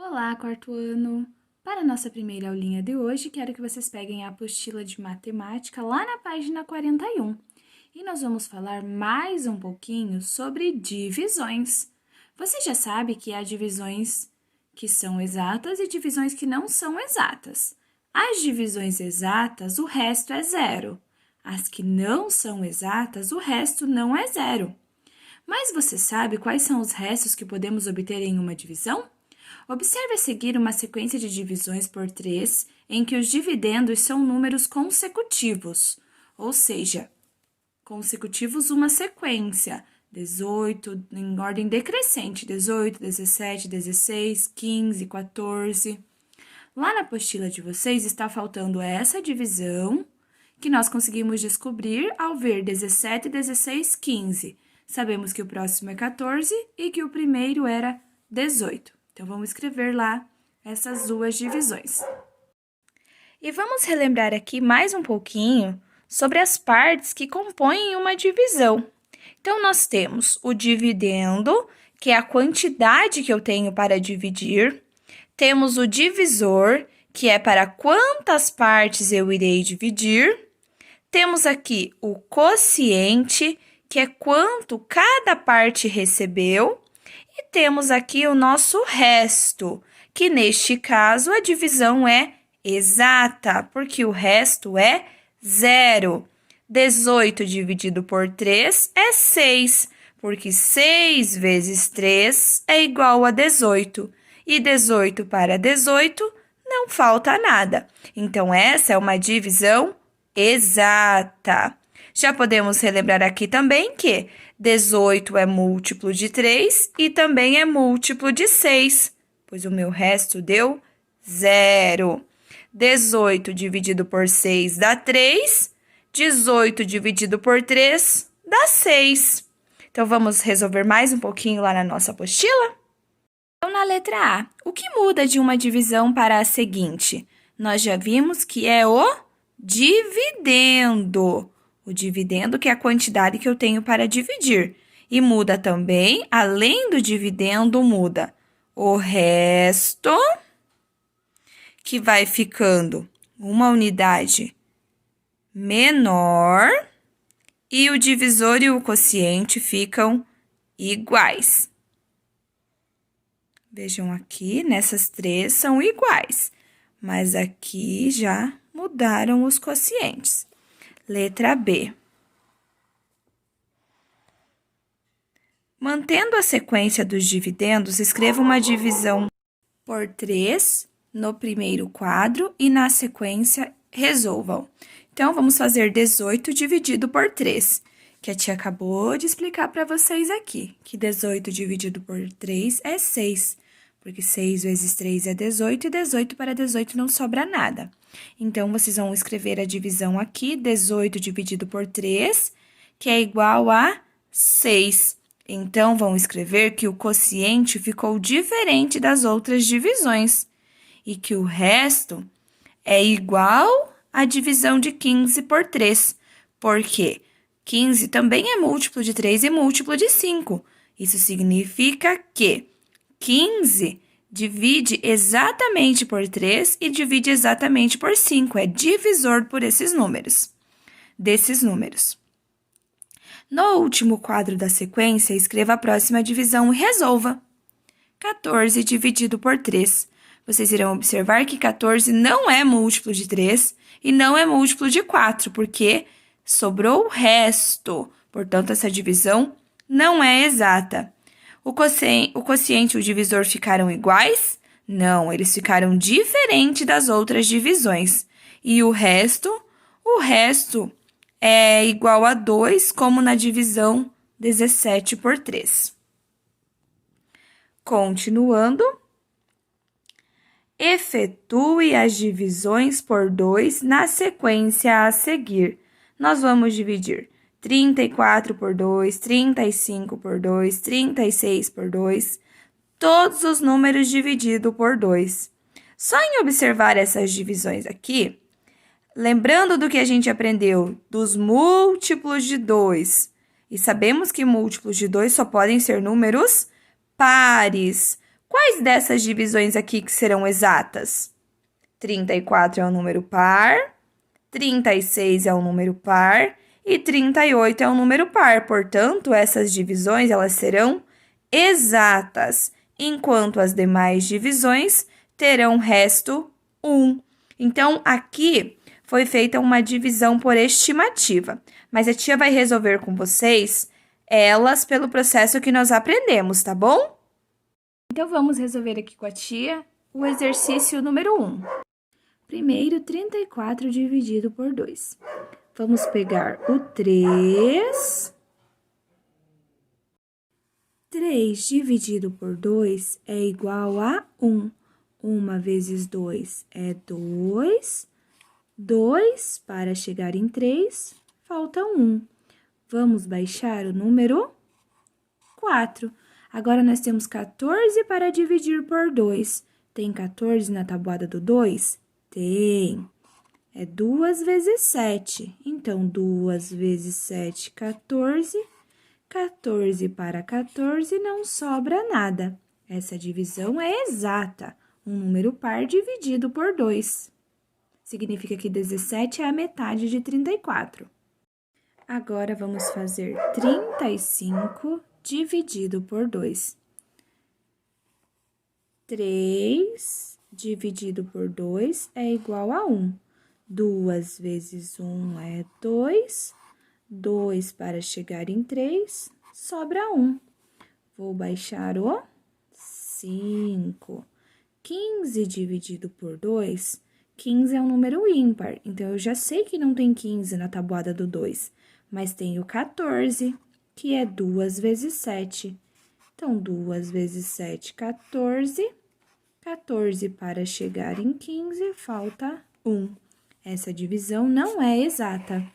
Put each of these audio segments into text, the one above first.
Olá, quarto ano! Para a nossa primeira aulinha de hoje, quero que vocês peguem a apostila de matemática lá na página 41. E nós vamos falar mais um pouquinho sobre divisões. Você já sabe que há divisões que são exatas e divisões que não são exatas. As divisões exatas, o resto é zero. As que não são exatas, o resto não é zero. Mas você sabe quais são os restos que podemos obter em uma divisão? Observe a seguir uma sequência de divisões por 3, em que os dividendos são números consecutivos, ou seja, consecutivos uma sequência, 18 em ordem decrescente, 18, 17, 16, 15, 14. Lá na apostila de vocês está faltando essa divisão, que nós conseguimos descobrir ao ver 17, 16, 15. Sabemos que o próximo é 14 e que o primeiro era 18. Então, vamos escrever lá essas duas divisões. E vamos relembrar aqui mais um pouquinho sobre as partes que compõem uma divisão. Então, nós temos o dividendo, que é a quantidade que eu tenho para dividir. Temos o divisor, que é para quantas partes eu irei dividir. Temos aqui o quociente, que é quanto cada parte recebeu. E temos aqui o nosso resto, que neste caso a divisão é exata, porque o resto é zero. 18 dividido por 3 é 6, porque 6 vezes 3 é igual a 18. E 18 para 18 não falta nada. Então, essa é uma divisão exata. Já podemos relembrar aqui também que 18 é múltiplo de 3 e também é múltiplo de 6, pois o meu resto deu 0. 18 dividido por 6 dá 3, 18 dividido por 3 dá 6. Então, vamos resolver mais um pouquinho lá na nossa apostila? Então, na letra A, o que muda de uma divisão para a seguinte? Nós já vimos que é o dividendo. O dividendo, que é a quantidade que eu tenho para dividir. E muda também, além do dividendo, muda o resto, que vai ficando uma unidade menor, e o divisor e o quociente ficam iguais. Vejam aqui, nessas três são iguais, mas aqui já mudaram os quocientes. Letra B. Mantendo a sequência dos dividendos, escreva uma divisão por 3 no primeiro quadro e na sequência resolvam. Então, vamos fazer 18 dividido por 3, que a tia acabou de explicar para vocês aqui, que 18 dividido por 3 é 6, porque 6 vezes 3 é 18 e 18 para 18 não sobra nada. Então, vocês vão escrever a divisão aqui, 18 dividido por 3, que é igual a 6. Então, vão escrever que o quociente ficou diferente das outras divisões e que o resto é igual à divisão de 15 por 3, porque 15 também é múltiplo de 3 e múltiplo de 5. Isso significa que 15 divide exatamente por 3 e divide exatamente por 5. É divisor por esses números, desses números. No último quadro da sequência, escreva a próxima divisão e resolva. 14 dividido por 3. Vocês irão observar que 14 não é múltiplo de 3 e não é múltiplo de 4, porque sobrou o resto. Portanto, essa divisão não é exata. O quociente e o divisor ficaram iguais? Não, eles ficaram diferentes das outras divisões. E o resto é igual a 2, como na divisão 17 por 3. Continuando, efetue as divisões por 2 na sequência a seguir. Nós vamos dividir 34 por 2, 35 por 2, 36 por 2, todos os números divididos por 2. Só em observar essas divisões aqui, lembrando do que a gente aprendeu dos múltiplos de 2, e sabemos que múltiplos de 2 só podem ser números pares. Quais dessas divisões aqui que serão exatas? 34 é um número par, 36 é um número par e 38 é um número par. Portanto, essas divisões elas serão exatas, enquanto as demais divisões terão resto 1. Então, aqui foi feita uma divisão por estimativa, mas a tia vai resolver com vocês elas pelo processo que nós aprendemos, tá bom? Então, vamos resolver aqui com a tia o exercício número 1. Primeiro, 34 dividido por 2. Vamos pegar o 3. 3 dividido por 2 é igual a 1. 1 vezes 2 é 2. 2 para chegar em 3, falta 1. Vamos baixar o número 4. Agora, nós temos 14 para dividir por 2. Tem 14 na tabuada do 2? Tem. É 2 vezes 7. Então, 2 vezes 7, 14. 14 para 14 não sobra nada. Essa divisão é exata. Um número par dividido por 2. Significa que 17 é a metade de 34. Agora, vamos fazer 35 dividido por 2. 3 dividido por 2 é igual a 1. 2 vezes 1 é 2. 2 para chegar em 3, sobra 1. Vou baixar o 5. 15 dividido por 2, 15 é um número ímpar, então eu já sei que não tem 15 na tabuada do 2, mas tem o 14, que é 2 vezes 7. Então, 2 vezes 7, 14. 14 para chegar em 15, falta 1. Essa divisão não é exata.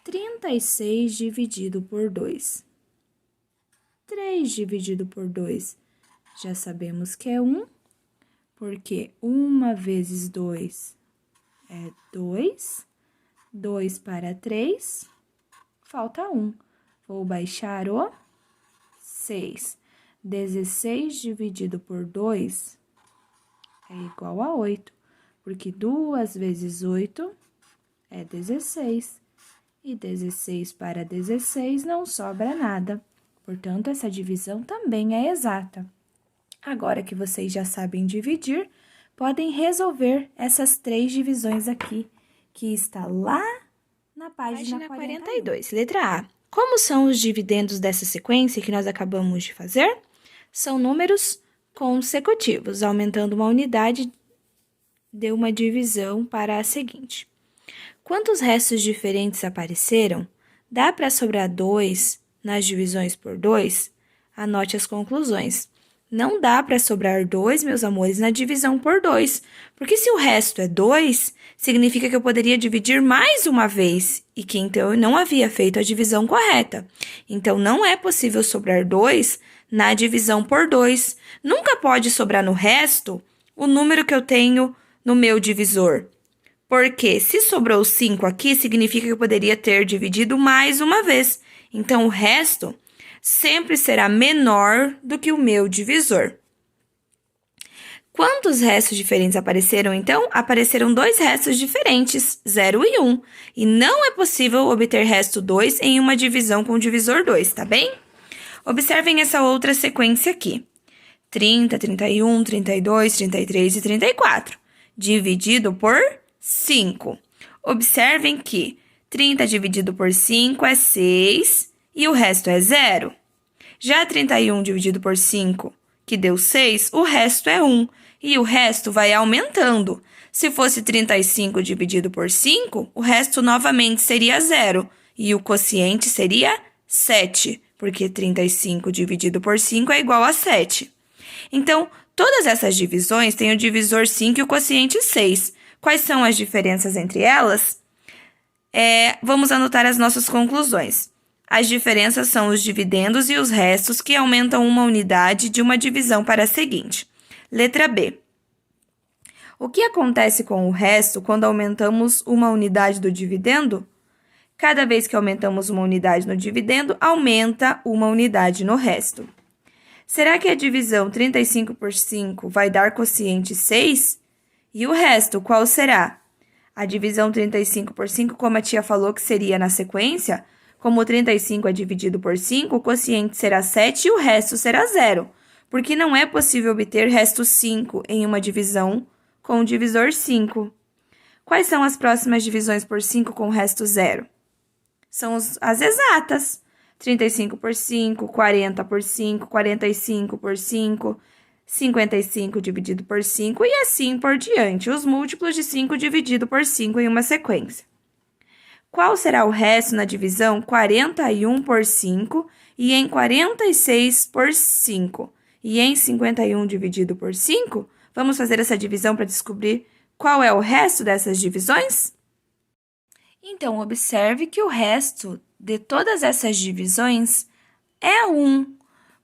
36 dividido por 2. 3 dividido por 2, já sabemos que é 1, porque 1 vezes 2 é 2. 2 para 3, falta 1. Vou baixar o 6. 16 dividido por 2 é igual a 8, porque 2 vezes 8 é 16. E 16 para 16 não sobra nada. Portanto, essa divisão também é exata. Agora que vocês já sabem dividir, podem resolver essas 3 divisões aqui, que está lá na página 42. Letra A. Como são os dividendos dessa sequência que nós acabamos de fazer? São números consecutivos, aumentando uma unidade, deu uma divisão para a seguinte. Quantos restos diferentes apareceram? Dá para sobrar 2 nas divisões por 2? Anote as conclusões. Não dá para sobrar 2, meus amores, na divisão por 2, porque se o resto é 2, significa que eu poderia dividir mais uma vez, e que então eu não havia feito a divisão correta. Então, não é possível sobrar 2 na divisão por 2. Nunca pode sobrar no resto o número que eu tenho no meu divisor. Porque se sobrou 5 aqui, significa que eu poderia ter dividido mais uma vez. Então, o resto sempre será menor do que o meu divisor. Quantos restos diferentes apareceram, então? Apareceram 2 restos diferentes, 0 e 1. E não é possível obter resto 2 em uma divisão com divisor 2, tá bem? Observem essa outra sequência aqui. 30, 31, 32, 33 e 34. Dividido por 5. Observem que 30 dividido por 5 é 6 e o resto é 0. Já 31 dividido por 5, que deu 6, o resto é 1 e o resto vai aumentando. Se fosse 35 dividido por 5, o resto novamente seria 0 e o quociente seria 7, porque 35 dividido por 5 é igual a 7. Então, todas essas divisões têm o divisor 5 e o quociente 6. Quais são as diferenças entre elas? Vamos anotar as nossas conclusões. As diferenças são os dividendos e os restos que aumentam uma unidade de uma divisão para a seguinte. Letra B. O que acontece com o resto quando aumentamos uma unidade do dividendo? Cada vez que aumentamos uma unidade no dividendo, aumenta uma unidade no resto. Será que a divisão 35 por 5 vai dar quociente 6? E o resto, qual será? A divisão 35 por 5, como a tia falou que seria na sequência, como 35 é dividido por 5, o quociente será 7 e o resto será 0, porque não é possível obter resto 5 em uma divisão com o divisor 5. Quais são as próximas divisões por 5 com resto 0? São as exatas. 35 por 5, 40 por 5, 45 por 5, 55 dividido por 5 e assim por diante, os múltiplos de 5 dividido por 5 em uma sequência. Qual será o resto na divisão 41 por 5 e em 46 por 5? E em 51 dividido por 5? Vamos fazer essa divisão para descobrir qual é o resto dessas divisões? Então, observe que o resto de todas essas divisões é 1.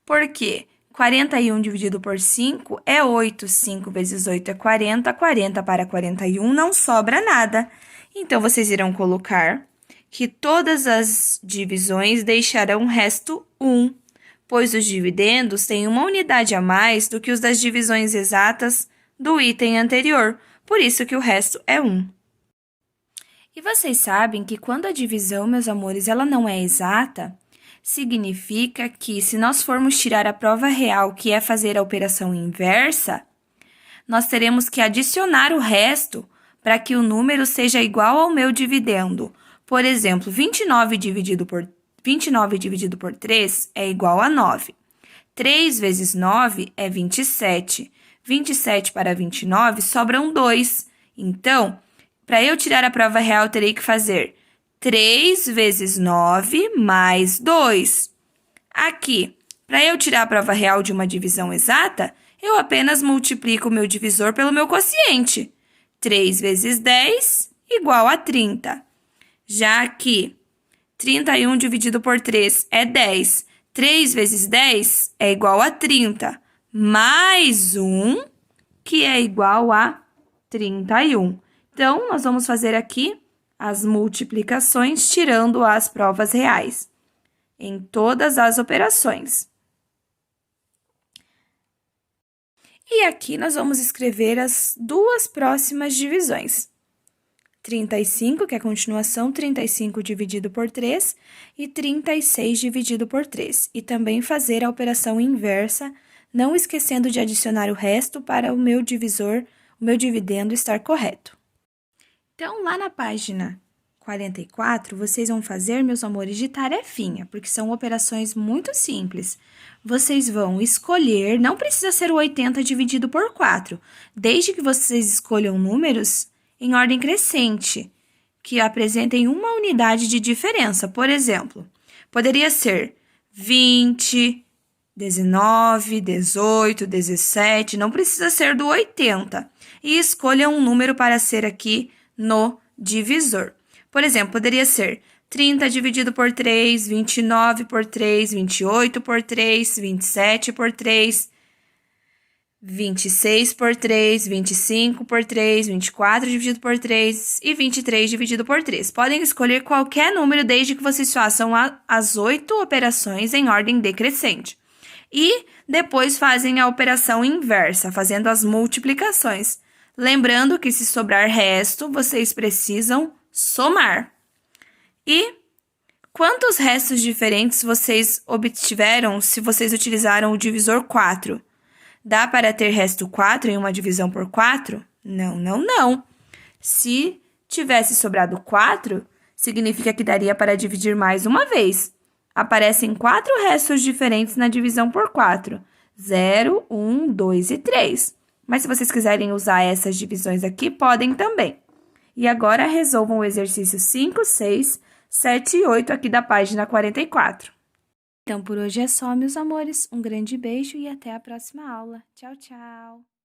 Por quê? 41 dividido por 5 é 8. 5 vezes 8 é 40. 40 para 41 não sobra nada. Então, vocês irão colocar que todas as divisões deixarão resto 1, pois os dividendos têm uma unidade a mais do que os das divisões exatas do item anterior. Por isso que o resto é 1. E vocês sabem que quando a divisão, meus amores, ela não é exata, significa que se nós formos tirar a prova real, que é fazer a operação inversa, nós teremos que adicionar o resto para que o número seja igual ao meu dividendo. Por exemplo, 29 dividido por 3 é igual a 9. 3 vezes 9 é 27. 27 para 29 sobram 2. Então, para eu tirar a prova real, eu terei que fazer 3 vezes 9 mais 2. Aqui, para eu tirar a prova real de uma divisão exata, eu apenas multiplico o meu divisor pelo meu quociente. 3 vezes 10 igual a 30. Já aqui, 31 dividido por 3 é 10. 3 vezes 10 é igual a 30. Mais 1, que é igual a 31. Então, nós vamos fazer aqui as multiplicações, tirando as provas reais, em todas as operações. E aqui nós vamos escrever as duas próximas divisões. 35, que é a continuação, 35 dividido por 3, e 36 dividido por 3. E também fazer a operação inversa, não esquecendo de adicionar o resto para o meu divisor, o meu dividendo estar correto. Então, lá na página 44, vocês vão fazer, meus amores, de tarefinha, porque são operações muito simples. Vocês vão escolher, não precisa ser o 80 dividido por 4, desde que vocês escolham números em ordem crescente, que apresentem uma unidade de diferença. Por exemplo, poderia ser 20, 19, 18, 17, não precisa ser do 80. E escolha um número para ser aqui no divisor. Por exemplo, poderia ser 30 dividido por 3, 29 por 3, 28 por 3, 27 por 3, 26 por 3, 25 por 3, 24 dividido por 3 e 23 dividido por 3. Podem escolher qualquer número desde que vocês façam as 8 operações em ordem decrescente. E depois fazem a operação inversa, fazendo as multiplicações. Lembrando que se sobrar resto, vocês precisam somar. E quantos restos diferentes vocês obtiveram se vocês utilizaram o divisor 4? Dá para ter resto 4 em uma divisão por 4? Não, não, não. Se tivesse sobrado 4, significa que daria para dividir mais uma vez. Aparecem 4 restos diferentes na divisão por 4. 0, 1, 2 e 3. Mas se vocês quiserem usar essas divisões aqui, podem também. E agora, resolvam o exercício 5, 6, 7 e 8 aqui da página 44. Então, por hoje é só, meus amores. Um grande beijo e até a próxima aula. Tchau, tchau!